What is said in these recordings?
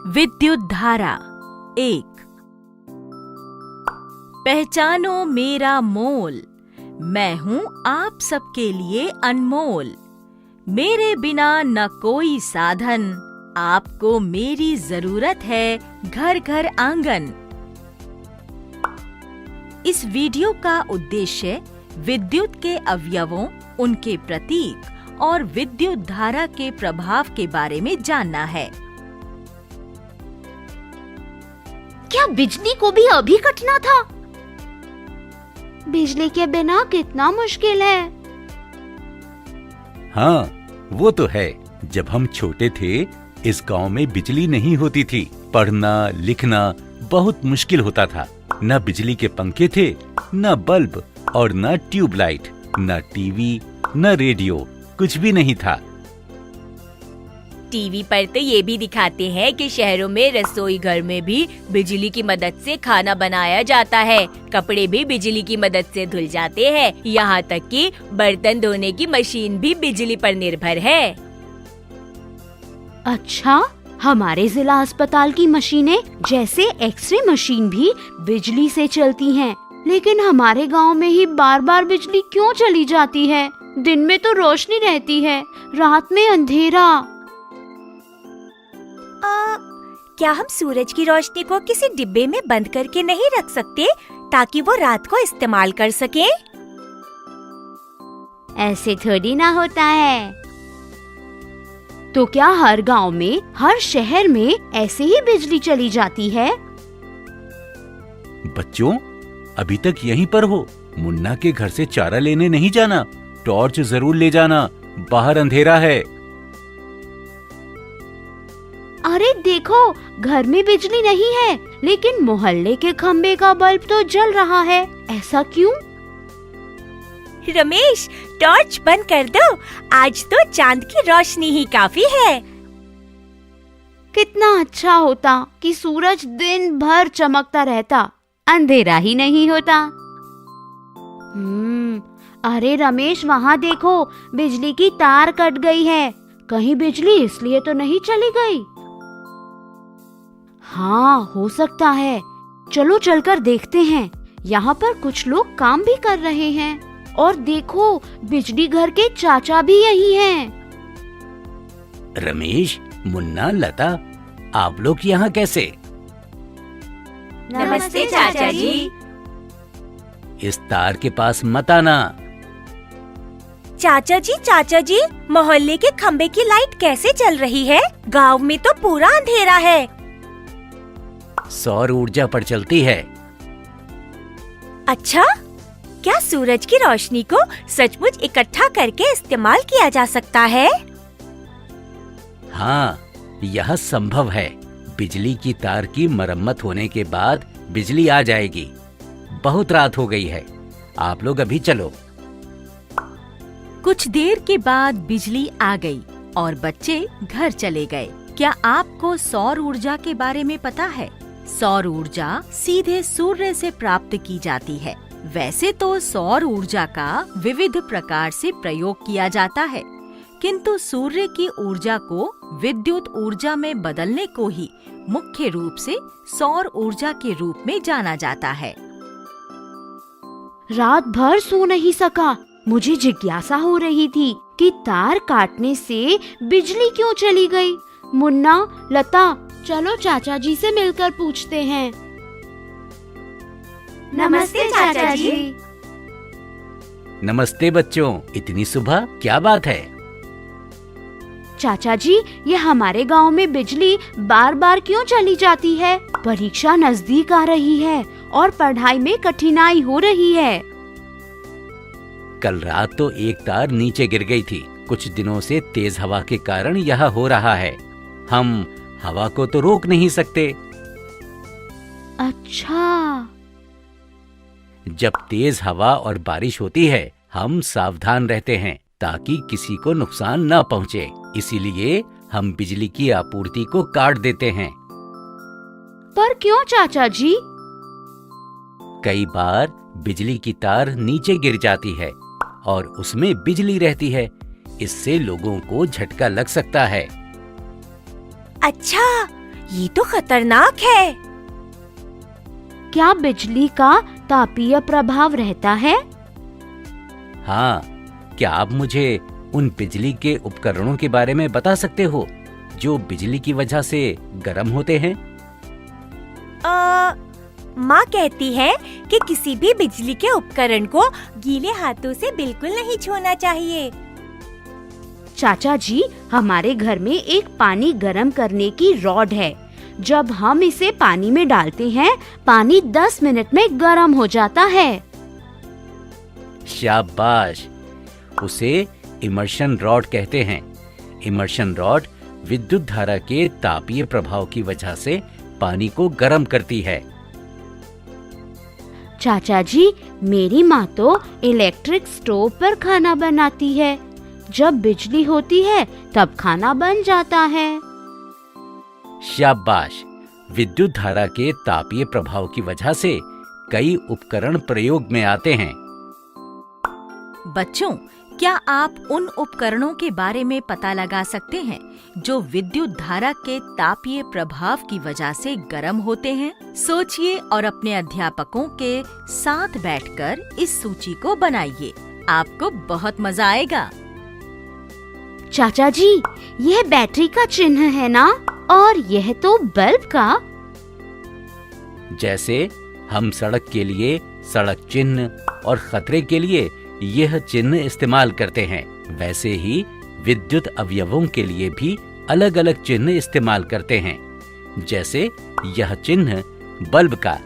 विद्युत धारा 1। पहचानो मेरा मोल, मैं हूँ आप सबके लिए अनमोल। मेरे बिना न कोई साधन, आपको मेरी जरूरत है घर घर आंगन। इस वीडियो का उद्देश्य विद्युत के अवयवों, उनके प्रतीक और विद्युत धारा के प्रभाव के बारे में जानना है। क्या बिजली को भी अभी कटना था? बिजली के बिना कितना मुश्किल है। हाँ, वो तो है। जब हम छोटे थे, इस गांव में बिजली नहीं होती थी। पढ़ना लिखना बहुत मुश्किल होता था। न बिजली के पंखे थे, न बल्ब और न ट्यूबलाइट, न टीवी, न रेडियो, कुछ भी नहीं था। टीवी पर तो ये भी दिखाते हैं कि शहरों में रसोई घर में भी बिजली की मदद से खाना बनाया जाता है। कपड़े भी बिजली की मदद से धुल जाते हैं। यहाँ तक कि बर्तन धोने की मशीन भी बिजली पर निर्भर है। अच्छा, हमारे जिला अस्पताल की मशीनें जैसे एक्सरे मशीन भी बिजली से चलती हैं। लेकिन हमारे गांव में ही बार बार बिजली क्यों चली जाती है? दिन में तो रोशनी रहती है, रात में अंधेरा। क्या हम सूरज की रोशनी को किसी डिब्बे में बंद करके नहीं रख सकते ताकि वो रात को इस्तेमाल कर सकें? ऐसे थोड़ी ना होता है। तो क्या हर गांव में, हर शहर में ऐसे ही बिजली चली जाती है? बच्चों, अभी तक यहीं पर हो। मुन्ना के घर से चारा लेने नहीं जाना। टॉर्च जरूर ले जाना, बाहर अंधेरा है। अरे देखो, घर में बिजली नहीं है, लेकिन मोहल्ले के खम्बे का बल्ब तो जल रहा है। ऐसा क्यों? रमेश, टॉर्च बंद कर दो। आज तो चांद की रोशनी ही काफी है। कितना अच्छा होता कि सूरज दिन भर चमकता रहता, अंधेरा ही नहीं होता। अरे रमेश, वहाँ देखो, बिजली की तार कट गई है। कहीं बिजली इसलिए तो नहीं चली गई? हाँ, हो सकता है। चलो चलकर देखते हैं। यहाँ पर कुछ लोग काम भी कर रहे हैं। और देखो, बिजली घर के चाचा भी यही हैं। रमेश, मुन्ना, लता, आप लोग यहाँ कैसे? नमस्ते चाचा जी। इस तार के पास मत आना। चाचा जी, मोहल्ले के खम्बे की लाइट कैसे चल रही है? गांव में तो पूरा अंधेरा है। सौर ऊर्जा पर चलती है। अच्छा, क्या सूरज की रोशनी को सचमुच इकट्ठा करके इस्तेमाल किया जा सकता है? हाँ, यह संभव है। बिजली की तार की मरम्मत होने के बाद बिजली आ जाएगी। बहुत रात हो गई है, आप लोग अभी चलो। कुछ देर के बाद बिजली आ गई और बच्चे घर चले गए। क्या आपको सौर ऊर्जा के बारे में पता है? सौर ऊर्जा सीधे सूर्य से प्राप्त की जाती है। वैसे तो सौर ऊर्जा का विविध प्रकार से प्रयोग किया जाता है, किंतु सूर्य की ऊर्जा को विद्युत ऊर्जा में बदलने को ही मुख्य रूप से सौर ऊर्जा के रूप में जाना जाता है। रात भर सो नहीं सका। मुझे जिज्ञासा हो रही थी कि तार काटने से बिजली क्यों चली गई। मुन्ना, लता, चलो चाचा जी से मिलकर पूछते हैं। नमस्ते चाचा जी। नमस्ते बच्चों, इतनी सुबह क्या बात है? चाचा जी, ये हमारे गांव में बिजली बार बार क्यों चली जाती है? परीक्षा नजदीक आ रही है और पढ़ाई में कठिनाई हो रही है। कल रात तो एक तार नीचे गिर गई थी। कुछ दिनों से तेज हवा के कारण यह हो रहा है। हम हवा को तो रोक नहीं सकते। अच्छा। जब तेज हवा और बारिश होती है, हम सावधान रहते हैं ताकि किसी को नुकसान न पहुंचे। इसीलिए हम बिजली की आपूर्ति को काट देते हैं। पर क्यों चाचा जी? कई बार बिजली की तार नीचे गिर जाती है और उसमें बिजली रहती है। इससे लोगों को झटका लग सकता है। अच्छा, ये तो खतरनाक है। क्या बिजली का तापीय प्रभाव रहता है? हाँ, क्या आप मुझे उन बिजली के उपकरणों के बारे में बता सकते हो जो बिजली की वजह से गर्म होते हैं? माँ कहती है कि किसी भी बिजली के उपकरण को गीले हाथों से बिल्कुल नहीं छूना चाहिए। चाचा जी, हमारे घर में एक पानी गर्म करने की रॉड है। जब हम इसे पानी में डालते हैं, पानी 10 मिनट में गर्म हो जाता है। शाबाश, उसे इमर्शन रॉड कहते हैं। इमर्शन रॉड विद्युत धारा के तापीय प्रभाव की वजह से पानी को गर्म करती है। चाचा जी, मेरी माँ तो इलेक्ट्रिक स्टोव पर खाना बनाती है। जब बिजली होती है तब खाना बन जाता है। शाबाश, विद्युत धारा के तापीय प्रभाव की वजह से कई उपकरण प्रयोग में आते हैं। बच्चों, क्या आप उन उपकरणों के बारे में पता लगा सकते हैं जो विद्युत धारा के तापीय प्रभाव की वजह से गर्म होते हैं? सोचिए और अपने अध्यापकों के साथ बैठकर इस सूची को बनाइए। आपको बहुत मजा आएगा। चाचा जी, यह बैटरी का चिन्ह है ना? और यह तो बल्ब का। जैसे हम सड़क के लिए सड़क चिन्ह और खतरे के लिए यह चिन्ह इस्तेमाल करते हैं, वैसे ही विद्युत अवयवों के लिए भी अलग अलग चिन्ह इस्तेमाल करते हैं। जैसे यह चिन्ह बल्ब का,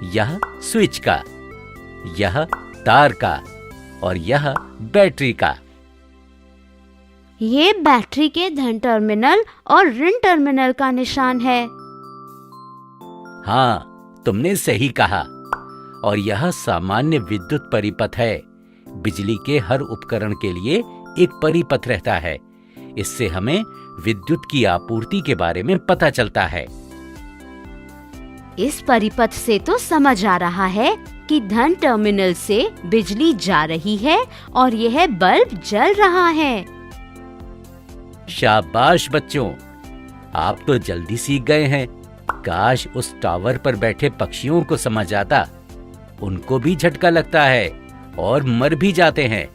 यह स्विच का, यह तार का और यह बैटरी का। ये बैटरी के धन टर्मिनल और ऋण टर्मिनल का निशान है। हाँ, तुमने सही कहा। और यह सामान्य विद्युत परिपथ है। बिजली के हर उपकरण के लिए एक परिपथ रहता है। इससे हमें विद्युत की आपूर्ति के बारे में पता चलता है। इस परिपथ से तो समझ आ रहा है कि धन टर्मिनल से बिजली जा रही है और यह बल्ब जल रहा है। शाबाश बच्चों, आप तो जल्दी सीख गए हैं। काश उस टावर पर बैठे पक्षियों को समझ आता। उनको भी झटका लगता है और मर भी जाते हैं।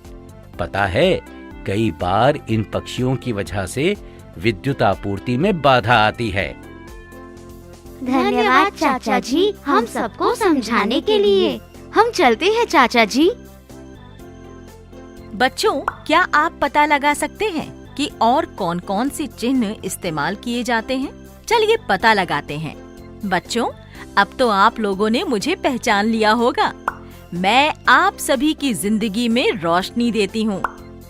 पता है, कई बार इन पक्षियों की वजह से विद्युत आपूर्ति में बाधा आती है। धन्यवाद चाचा जी, हम सबको समझाने के लिए। हम चलते हैं चाचा जी। बच्चों, क्या आप पता लगा सकते हैं कि और कौन-कौन से चिन्ह इस्तेमाल किए जाते हैं? चलिए पता लगाते हैं। बच्चों, अब तो आप लोगों ने मुझे पहचान लिया होगा। मैं आप सभी की जिंदगी में रोशनी देती हूँ।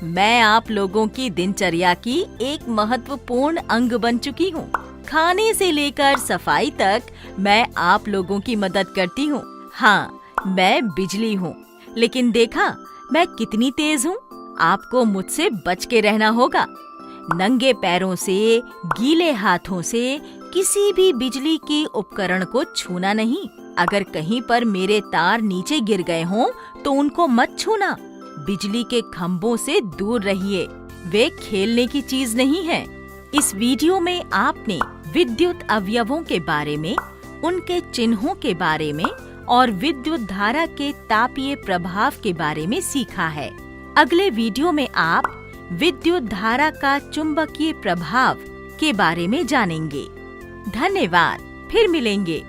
मैं आप लोगों की दिनचर्या की एक महत्वपूर्ण अंग बन चुकी हूँ। खाने से लेकर सफाई तक मैं आप लोगों की मदद करती हूँ। हाँ, मैं बिजली हूँ, लेकिन देखा मैं कितनी तेज हूँ। आपको मुझसे बच के रहना होगा। नंगे पैरों से, गीले हाथों से किसी भी बिजली के उपकरण को छूना नहीं। अगर कहीं पर मेरे तार नीचे गिर गए हों तो उनको मत छूना। बिजली के खंभों से दूर रहिए, वे खेलने की चीज नहीं है। इस वीडियो में आपने विद्युत अवयवों के बारे में, उनके चिन्हों के बारे में और विद्युत धारा के तापीय प्रभाव के बारे में सीखा है। अगले वीडियो में आप विद्युत धारा का चुंबकीय प्रभाव के बारे में जानेंगे। धन्यवाद, फिर मिलेंगे।